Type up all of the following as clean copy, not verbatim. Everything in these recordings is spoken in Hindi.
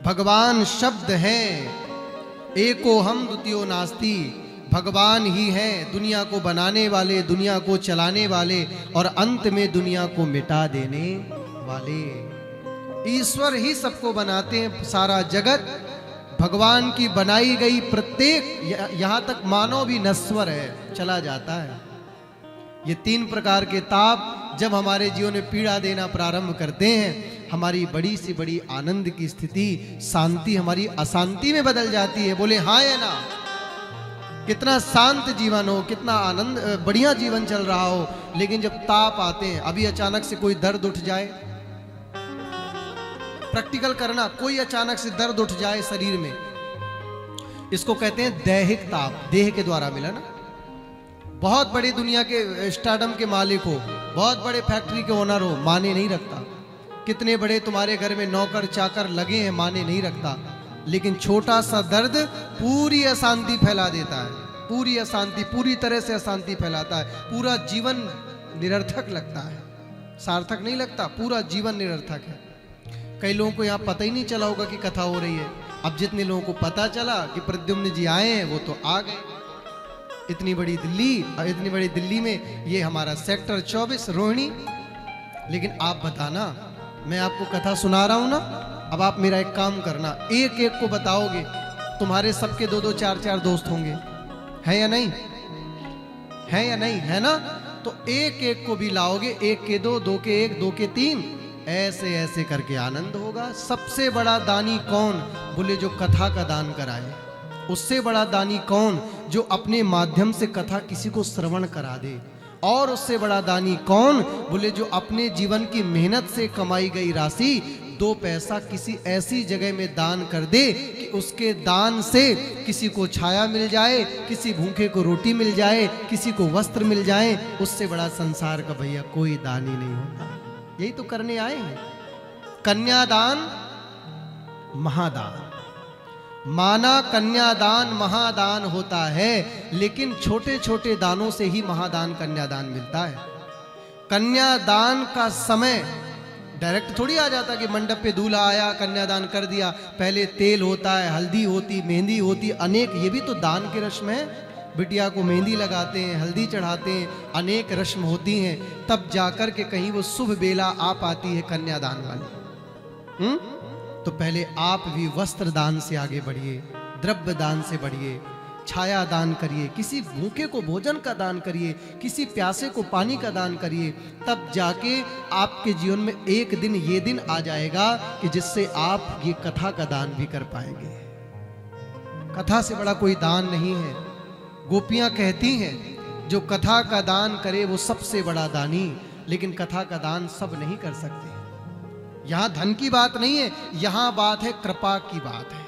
भगवान शब्द है, एको हम द्वितीयो नास्ति। भगवान ही है दुनिया को बनाने वाले, दुनिया को चलाने वाले और अंत में दुनिया को मिटा देने वाले। ईश्वर ही सबको बनाते हैं। सारा जगत भगवान की बनाई गई, प्रत्येक यहाँ तक मानव भी नश्वर है, चला जाता है। ये तीन प्रकार के ताप जब हमारे जीवन में पीड़ा देना प्रारंभ करते हैं, हमारी बड़ी से बड़ी आनंद की स्थिति, शांति हमारी अशांति में बदल जाती है। बोले हाँ या ना? कितना शांत जीवन हो, कितना आनंद बढ़िया जीवन चल रहा हो, लेकिन जब ताप आते हैं, अभी अचानक से कोई दर्द उठ जाए, प्रैक्टिकल करना, कोई अचानक से दर्द उठ जाए शरीर में, इसको कहते हैं दैहिक ताप। देह के द्वारा मिला ना। बहुत बड़ी दुनिया के स्टारडम के मालिक हो, बहुत बड़े फैक्ट्री के ओनर हो, माने नहीं रखता। कितने बड़े तुम्हारे घर में नौकर चाकर लगे हैं, माने नहीं रखता। लेकिन छोटा सा दर्द पूरी अशांति फैला देता है, पूरी अशांति, पूरी तरह से अशांति फैलाता है। पूरा जीवन निरर्थक लगता है, सार्थक नहीं लगता, पूरा जीवन निरर्थक है। कई लोगों को यहाँ पता ही नहीं चला होगा कि कथा हो रही है। अब जितने लोगों को पता चला कि प्रद्युम्न जी आए हैं, वो तो आ गए। इतनी बड़ी दिल्ली में ये हमारा सेक्टर 24 रोहिणी। लेकिन आप बताना, मैं आपको कथा सुना रहा हूं ना, अब आप मेरा एक काम करना, एक एक को बताओगे। तुम्हारे सबके 2-2 4-4 दोस्त होंगे, है या नहीं? है या नहीं? है ना? तो एक एक को भी लाओगे, 1 के 2, 2 के 1, 2 के 3, ऐसे ऐसे करके आनंद होगा। सबसे बड़ा दानी कौन? बोले जो कथा का दान कराए। उससे बड़ा दानी कौन? जो अपने माध्यम से कथा किसी को श्रवण करा दे। और उससे बड़ा दानी कौन? बोले जो अपने जीवन की मेहनत से कमाई गई राशि 2 पैसा किसी ऐसी जगह में दान कर दे कि उसके दान से किसी को छाया मिल जाए, किसी भूखे को रोटी मिल जाए, किसी को वस्त्र मिल जाए। उससे बड़ा संसार का भैया कोई दान ही नहीं होता। यही तो करने आए हैं। कन्यादान महादान, माना कन्यादान महादान होता है, लेकिन छोटे छोटे दानों से ही महादान कन्यादान मिलता है। कन्यादान का समय डायरेक्ट थोड़ी आ जाता कि मंडप पे दूल्हा आया, कन्यादान कर दिया। पहले तेल होता है, हल्दी होती, मेहंदी होती, अनेक, ये भी तो दान की रस्म है। बिटिया को मेहंदी लगाते हैं, हल्दी चढ़ाते हैं, अनेक रस्म होती हैं। तब जाकर के कहीं वो शुभ बेला आ पाती है कन्यादान वाली। तो पहले आप भी वस्त्र दान से आगे बढ़िए, द्रव्य दान से बढ़िए, छाया दान करिए, किसी भूखे को भोजन का दान करिए, किसी प्यासे को पानी का दान करिए। तब जाके आपके जीवन में एक दिन ये दिन आ जाएगा कि जिससे आप ये कथा का दान भी कर पाएंगे। कथा से बड़ा कोई दान नहीं है। गोपियां कहती हैं जो कथा का दान करे वो सबसे बड़ा दानी। लेकिन कथा का दान सब नहीं कर सकते। यहां धन की बात नहीं है, यहां बात है कृपा की बात है।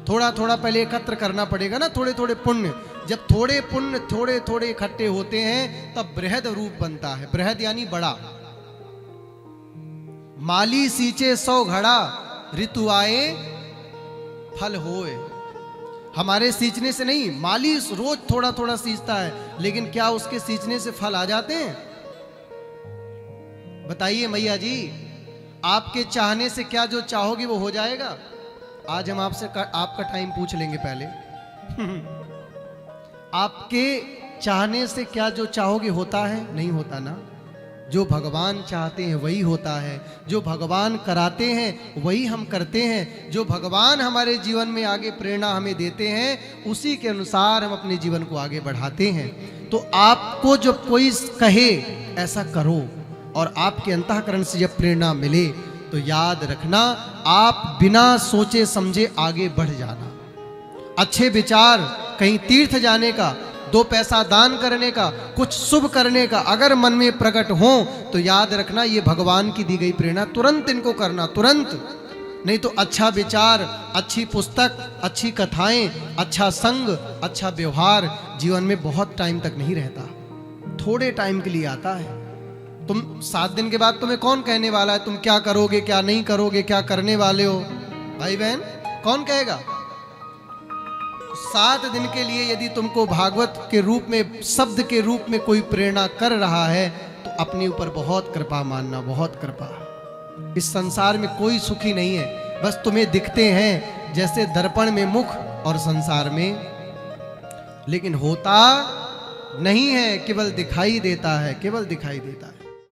थोड़ा थोड़ा पहले एकत्र करना पड़ेगा ना, थोड़े थोड़े पुण्य। जब थोड़े पुण्य थोड़े थोड़े इकट्ठे होते हैं तब बृहद रूप बनता है। बृहद यानी बड़ा। माली सींचे 100 घड़ा, ऋतु आए फल होए। हमारे सींचने से नहीं, माली रोज थोड़ा थोड़ा सींचता है, लेकिन क्या उसके सींचने से फल आ जाते हैं? बताइए मैया जी, आपके चाहने से क्या जो चाहोगे वो हो जाएगा? आज हम आपसे आपका टाइम पूछ लेंगे पहले। आपके चाहने से क्या जो चाहोगे होता है? नहीं होता ना। जो भगवान चाहते हैं वही होता है। जो भगवान कराते हैं वही हम करते हैं। जो भगवान हमारे जीवन में आगे प्रेरणा हमें देते हैं, उसी के अनुसार हम अपने जीवन को आगे बढ़ाते हैं। तो आपको जब कोई कहे ऐसा करो, और आपके अंतःकरण से जब प्रेरणा मिले, तो याद रखना, आप बिना सोचे समझे आगे बढ़ जाना। अच्छे विचार, कहीं तीर्थ जाने का, 2 पैसा दान करने का, कुछ शुभ करने का अगर मन में प्रकट हो, तो याद रखना ये भगवान की दी गई प्रेरणा, तुरंत इनको करना, तुरंत। नहीं तो अच्छा विचार, अच्छी पुस्तक, अच्छी कथाएं, अच्छा संग, अच्छा व्यवहार जीवन में बहुत टाइम तक नहीं रहता, थोड़े टाइम के लिए आता है। तुम 7 दिन के बाद तुम्हें कौन कहने वाला है तुम क्या करोगे, क्या नहीं करोगे, क्या करने वाले हो? भाई बहन, कौन कहेगा? 7 दिन के लिए यदि तुमको भागवत के रूप में, शब्द के रूप में कोई प्रेरणा कर रहा है, तो अपने ऊपर बहुत कृपा मानना, बहुत कृपा। इस संसार में कोई सुखी नहीं है। बस तुम्हें दिखते हैं जैसे दर्पण में मुख और संसार में, लेकिन होता नहीं है, केवल दिखाई देता है, केवल दिखाई देता है।